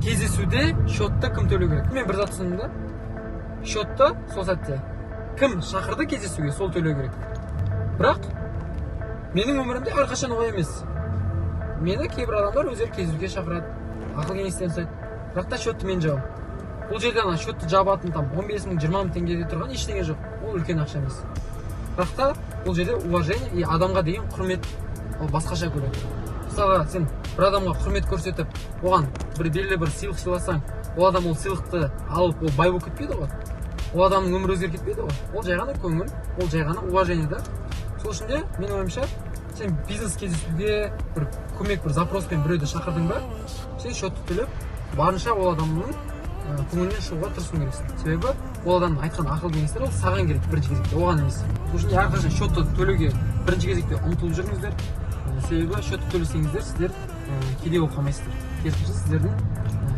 кездесуде счетты кім төлеу керек? Мен бір зат түсіндім да. Счетты сол сәтте кім шақырды кездесуге, сол төлеу керек. Бірақ менің өмірімде әрқашан олай емес. Мені кейбір адамдар өздері кездесуге шақырады, ақыл кеңестен сұрайды. Бірақ та счетты мен жабамын. Бұл жерде ана счетты жабатын там 15 мың, 20 мың теңгеде тұрған ештеңе жоқ. Ол үлкен ақша емес. Бірақ та бұл жерде уважение и адамға деген құрмет ол басқаша көреді. Мысалға сен бір адамға құрмет көрсетіп, оған бір белгілі бір сыйлық сыйласаң, ол адам ол сыйлықты алып, ол бай болып кетпейді ғой. Ол адамның өмірі өзгеріп кетпейді ғой. Ол жай ғана көңіл, ол жай ғана уважение да. Сол үшін де менің ойымша, сен бизнес кездесуге бір көмек, бір запроспен біреуді шақырдың ба, сен счетты төлеп, барынша ол адамның көңілінен шығуға тырысуың керексің. Себебі ол адамның айтқан ақыл кеңестер ол саған керек бірінші кезекте, оған емес. Сол үшін де әрқашан счетты төлеуге бірінші кезекте ұмтылып жүріңіздер. Себебі счетты төлесеңіздер, сіздер кедей болып қалмайсыздар. Керісінше сіздердің